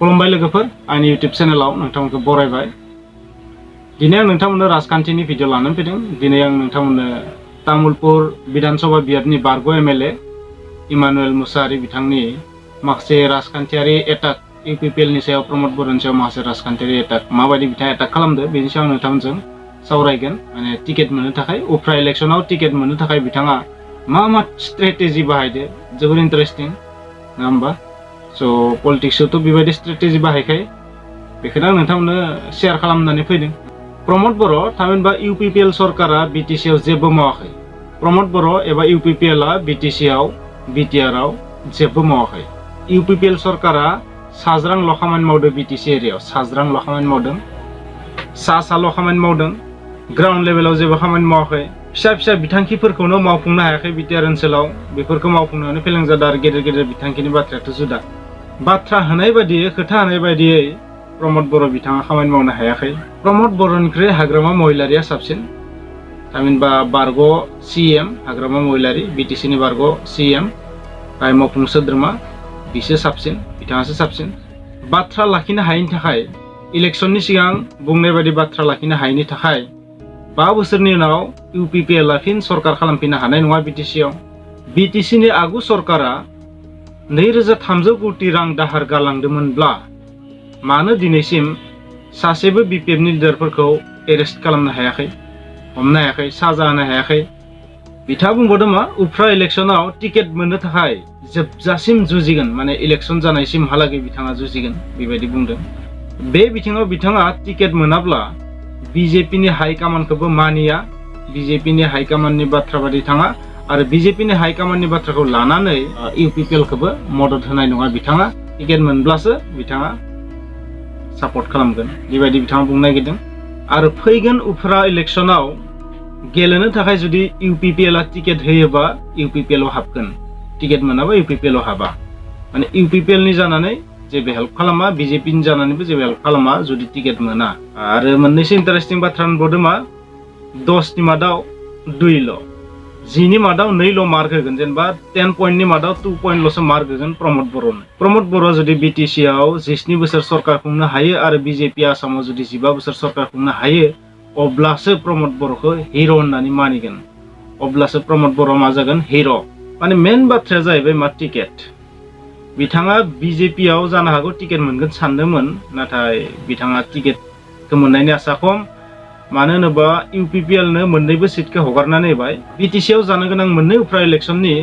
खुलुमबाय लोगोफोर आंनि YouTube चेनेलाव नोंथांमोनखौ बरायबाय। दिनै आं नोंथांमोननो राजखान्थिनि भिडिअ लानानै फैदों। दिनै आं नोंथांमोननो तामुलपुर विधानसभा बियाबनि बारग' MLA इमानुएल मुसाहारी बिथांनि माखासे राजखान्थियारि एटाक UPPL नि सायाव प्रमद बर'नि सायाव माखासे राजखान्थियारि एटाक माबायदि बिथाङा एटाक खालामदो बेनि सायाव आं नोंथांमोनजों सावरायगोन। माने टिकेट मोननो थाखाय उफ्रा इलेक्शनाव टिकेट मोननो थाखाय बिथाङा मा स्ट्रेटेजि बाहायदो जोबोर इन्टारेस्टिं नङा होमबा। स' पलिटिक्सआवथ' बेबायदि स्ट्रेटेजि बाहायखाय बेखौनो आं नोंथांमोननो शेयार खालामनानै फैदों। प्रमद बर' थामहिनबा UPPL सरकारा BTC आव जेबो मावाखै। प्रमद बर' एबा UPPL आ BTC आव BTR आव जेबो मावाखै। UPPL सरकारा साज्रांल' खामानि मावदों BTC एरियायाव साज्रांल' खामानि मावदों। साल' खामानि मावदों। ग्राउन्ड लेभेलाव जेबो खामानि मावाखै। फिसा बिथांखिफोरखौनो मावफुंनो हायाखै BTR ओनसोलाव। बेफोरखौ मावफुंनायावनो फेलें जादों आरो गेदेर बिथांखिनि बाथ्रायाथ' जुदा। बाथ्रा होनाय बायदियै खोथा होनाय बायदियै प्रमद बर' बिथाङा खामानि मावनो हायाखै। प्रमद बर'निख्रुइ हाग्रामा महिलारिया साबसिन। थामहिनबा बारग' CM हाग्रामा महिलारि BTC नि बारग' CM गाहाय मावफुं सोद्रोमा बिसो साबसिन बिथाङासो साबसिन। बाथ्रा लाखिनो हायैनि थाखाय इलेक्शननि सिगां बुंनाय बायदि बाथ्रा लाखिनो हायैनि थाखाय 5 बोसोरनि उनाव UPPL आ फिन सरकार खालामफिननो हानाय नङा BTC आव। BTC नि आगु सरकारा 2300 कोटि रां दाहार गालांदोंमोनब्ला मानो दिनैसिम सासेबो BPF नि लिडारफोरखौ एरेस्ट खालामनो हायाखै, हमनो हायाखै, साजा होनो हायाखै। बिथाङा बुंबावदों मा उफ्रा इलेक्शनाव टिकेट मोननो थाखाय जोबजासिम जुजिगोन, माने इलेक्शन जानायसिमहालागै बिथाङा जुजिगोन बेबायदि बुंदों। बे बिथिङाव बिथाङा टिकेट मोनाब्ला BJP नि हाइकमान्डखौबो मानिया, BJP नि हाइकमान्डनि बाथ्रा बायदि थाङा आरो BJP नि हाइकमान्डनि बाथ्राखौ लानानै UPPL खौबो मदद होनाय नङा बिथाङा। टिकेट मोनब्लासो बिथाङा सापर्ट खालामगोन बेबायदि बिथाङा बुंनो नागिरदों। आरो फैगोन उफ्रा इलेक्शनाव गेलेनो थाखाय जुदि UPPL आ टिकेट होयोबा UPPL आव हाबगोन, टिकेट मोनाबा UPPL आव हाबा। माने UPPL नि जानानै जेबो हेल्प खालामा, BJP नि जानानैबो जेबो हेल्प खालामा जुदि टिकेट मोना। आरो मोननैसो इन्टारेस्टिं बाथ्रा होनबावदों मा 10 नि मादाव 2ल', 10 नि मादाव 2ल' मार्क होगोन, जेनेबा 10 पइन्टनि मादाव 2 पइन्टल'सो मार्क होगोन प्रमद बर'नो। प्रमद बर'आ जुदि BTC आव 17 बोसोर सरकार खुंनो हायो आरो BJP आसामाव जुदि 15 बोसोर सरकार खुंनो हायो अब्लासो प्रमद बर'खौ हिर' होननानै मानिगोन, अब्लासो प्रमद बर'आ मा जागोन हिर'। माने मेन बाथ्राया जाहैबाय मा टिकेट। बिथाङा BJP आव जानो हागौ टिकेट मोनगोन सानदोंमोन, नाथाय बिथाङा टिकेटखौ मोननायनि आसा खम। मानो होनोबा UPPL नो मोननैबो सिटखौ हगारनानै होबाय। BTC आव जानो गोनां मोननै उफ्रा इलेक्शननि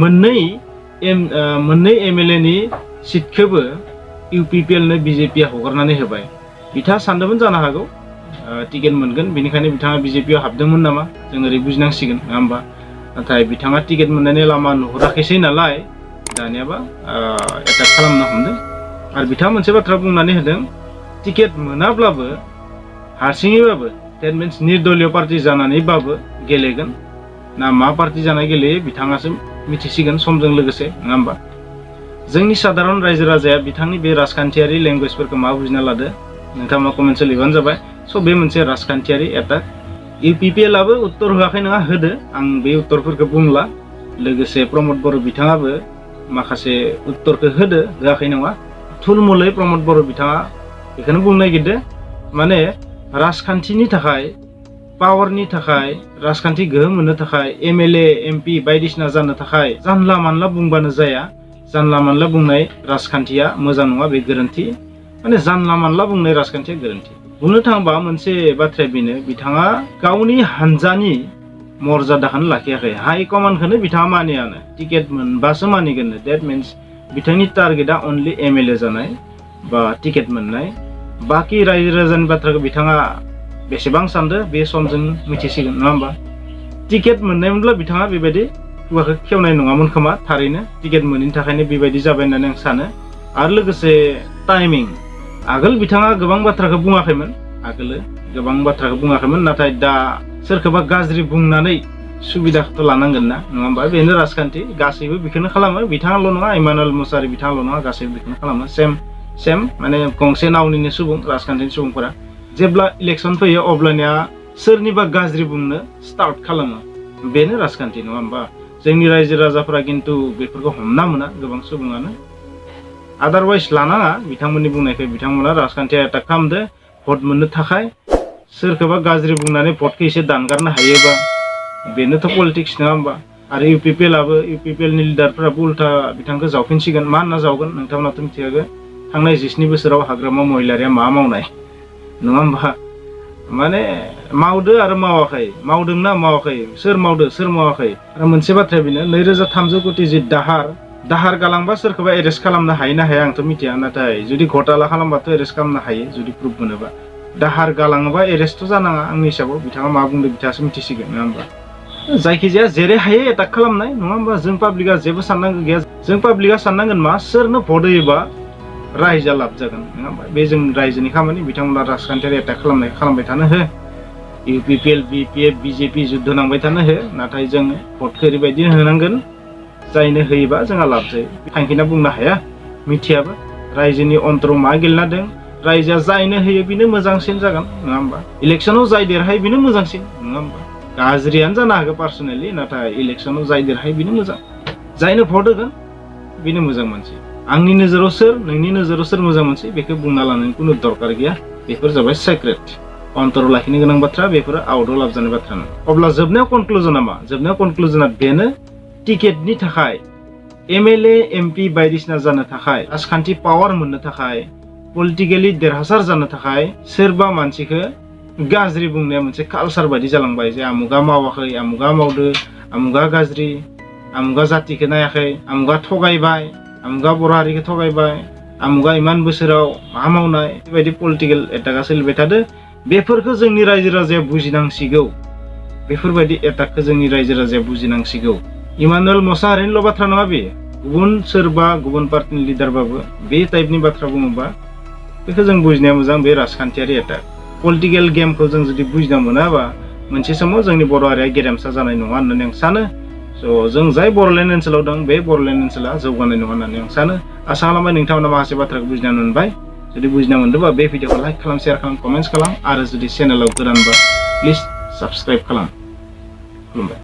मोननै MLA नि सिटखौबो UPPL नो BJP आ हगारनानै होबाय। बिथाङा सानदोंमोन जानो हागौ टिकेट मोनगोन, बेनिखायनो बिथाङा BJP आव हाबदोंमोन नामा, जों ओरै बुजिनांसिगोन नङा होमबा। नाथाय बिथाङा टिकेट मोननायनि लामा नुहुराखैसै नालाय दानियाबा एटाक खालामनो हमदों। आरो बिथाङा मोनसे बाथ्रा बुंनानै होदों, टिकेट मोनाब्लाबो हारसिङैबाबो डेट मिन्स निर्दलीय पार्टि जानानैबाबो गेलेगोन। ना मा पार्टि जानाय गेलेयो बिथाङासो मिथिसिगोन समजों लोगोसे नङा होमबा। जोंनि साधारन रायजो राजाया बिथांनि बे राजखान्थियारि लेंगुवेजफोरखौ मा बुजिना लादो नोंथाङा कमेन्ट लिरबानो जाबाय। स' बे मोनसे राजखान्थियारि एटाक। UPPL आबो उत्तर होआखै नङा, होदो, आं बे उत्तरफोरखौ बुंला। लोगोसे प्रमद बर' बिथाङाबो माखासे उत्तरखौ होआखै नङा। थुलमुलै प्रमद बर' बिथाङा बेखौनो बुंनो नागिरदो, माने राजखान्थिनि थाखाय, पावारनि थाखाय, राजखान्थि गोहो मोननो थाखाय, MLA MP बायदिसिना जानो थाखाय जानला मानला बुंबानो जाया। जानला मानला बुंनाय राजखान्थिया मोजां नङा, बे गोरोन्थि। माने जानला मानला बुंनाय राजखान्थिया गोरोन्थि। बुंनो थाङोबा मोनसे बाथ्राया बेनो, बिथाङा गावनि हानजानि मर्यादाखौनो लाखियाखै, हाइकमान्डखौनो बिथाङा मानियानो। टिकेट मोनबासो मानिगोन। डेट मिन्स बिथांनि टारगेटआ अनलि MLA जानाय बा टिकेट मोननाय। बाखि रायजो राजानि बाथ्राखौ बिथाङा बेसेबां सानदो बे समजों मिथिसिगोन नङा होमबा। टिकेट मोननायमोनब्ला बिथाङा बेबायदि खुगाखौ खेवनाय नङामोन खोमा। थारैनो टिकेट मोनैनि थाखायनो बेबायदि जाबाय होननानै आं सानो। आरो लोगोसे टाइमिं, आगोल बिथाङा गोबां बाथ्राखौ बुङाखैमोन, नाथाय दा सोरखौबा गाज्रि बुंनानै सुबिदाखौथ' लानांगोन ना नङा होमबा। बेनो राजखान्थि, गासैबो बेखौनो खालामो। बिथाङाल' नङा, इमानुएल मुसाहारी बिथाङाल' नङा, गासैबो बेखौनो खालामो। सेम माने गंसे नावनिनो सुबुं राजखान्थिनि सुबुंफोरा। जेब्ला इलेक्शन फैयो अब्लानिया सोरनिबा गाज्रि बुंनो स्टार्ट खालामो, बेनो राजखान्थि नङा होमबा। जोंनि रायजो राजाफोरा खिन्थु बेफोरखौ हमना मोना गोबां सुबुङानो। आदारवाइज लानाङा बिथांमोननि बुंनायखौ बिथांमोना राजखान्थिया एटाक खालामदो भट मोननो थाखाय सोरखौबा गाज्रि बुंनानै भटखौ एसे दानगारनो हायोबा बेनोथ' पलिटिक्स नङा होमबा आरो इउपिपिएलनि लिडारफोराबो उल्था बिथांखौ जावफिनसिगोन मा होनना जावगोन नोंथांमोनाथ' मिथिखागोन थांनाय 19 बोसोराव हाग्रामा महिलारिया मा मावनाय नङा होमबा माने मावदो आरो मावाखै मावदोंना मावाखै सोर मावदो सोर मावाखै आरो मोनसे बाथ्राया बेनो 2300 कोटि जि दाहार गालांबा सोरखौबा एरेस्ट खालामनो हायो ना हाया आंथ' मिथिया नाथाय जुदि घोटाला खालामबाथ' एरेस्ट खालामनो हायो जुदि प्रुफ मोनोबा दाहार गालाङोबा एरेस्टथ' जानाङा आंनि हिसाबाव बिथाङा मा बुंदों बिथाङासो मिथिसिगोन नङा होमबा जायखिजाया जेरै हायो एटाक खालामनाय नङा होमबा जों पाब्लिकआ जेबो साननांगौ गैया जों पाब्लिकआ साननांगोन मा सोरनो भट होयोबा रायजोआ लाब जागोन नङा होमबा बे जों रायजोनि खामानि बिथांमोना राजखान्थियारि एटाक खालामबाय थानो हो इउपिपिएल बिपिएफ बिजेपि जुद्ध नांबाय थानो हो नाथाय जों भटखौ ओरैबायदि होनांगोन जायनो होयोबा जोंहा लाब जायो थांखिना बुंनो हाया मिथियाबो रायजोनि अन्थराव मा गेलेना दं रायजोआ जायनो होयो बेनो मोजांसिन जागोन नङा होमबा इलेक्सनाव जाय देरहायो बेनो मोजांसिन नङा होमबा गाज्रियानो जानो हागौ पार्सनेलि नाथाय इलेक्सनाव जाय देरहायो बेनो मोजां जायनो भट होगोन बेनो मोजां मानसि आंनि नोजोराव सोर नोंनि नोजोराव सोर मोजां मानसि बेखौ बुंना लानायनि खुनु दरकार गैया बेफोर जाबाय सेक्रेट अन्थराव लाखिनो गोनां बाथ्रा बेफोरो आउटआव लाबजानाय बाथ्रा नङा अब्ला जोबनायाव कनक्लुजना मा जोबनायाव कनक्लुजना बेनो टिकेटनि थाखाय MLA MP बायदिसिना जानो थाखाय राजखान्थि पावार मोननो थाखाय पलिटिकेलि देरहासार जानो थाखाय सोरबा मानसिखौ गाज्रि बुंनाया मोनसे कालसार बायदि जालांबाय जे आमुगा मावाखै आमुगा मावदो आमुगा गाज्रि आमुगा जातिखौ नायाखै आमुगा थगायबाय आमुगा बर' हारिखौ थगायबाय आमुगा इमान बोसोराव मा मावनाय बेबायदि पलिटिकेल एटाकआ सोलिबाय थादो बेफोरखौ जोंनि रायजो राजाया बुजिनांसिगौ बेफोरबायदि एटाकखौ जोंनि रायजो राजाया बुजिनांसिगौ इमानुएल मुसाहारिनिल' बाथ्रा नङा बे गुबुन सोरबा गुबुन पार्टिनि लिडारबाबो बे टाइपनि बाथ्रा बुङोबा बेखौ जों बुजिनाया मोजां बे राजखान्थियारि एटाक पलिटिकेल गेमखौ जों जुदि बुजिना मोनाबा मोनसे समाव जोंनि बर' हारिया गेरेमसा जानाय नङा होननानै आं सानो स' जों जाय बर'लेण्ड ओनसोलाव दं बे बर'लेण्ड ओनसोला जौगानाय नङा होननानै आं सानो आसा खालामबाय नोंथांमोना माखासे बाथ्राखौ बुजिना मोनबाय जुदि बुजिना मोनदोंबा बे भिडिअखौ लाइक खालाम शेयार खालाम कमेन्ट्स खालाम आरो जुदि चेनेलाव गोदानबा प्लिज साबस्क्राइब खालाम खुलुमबाय।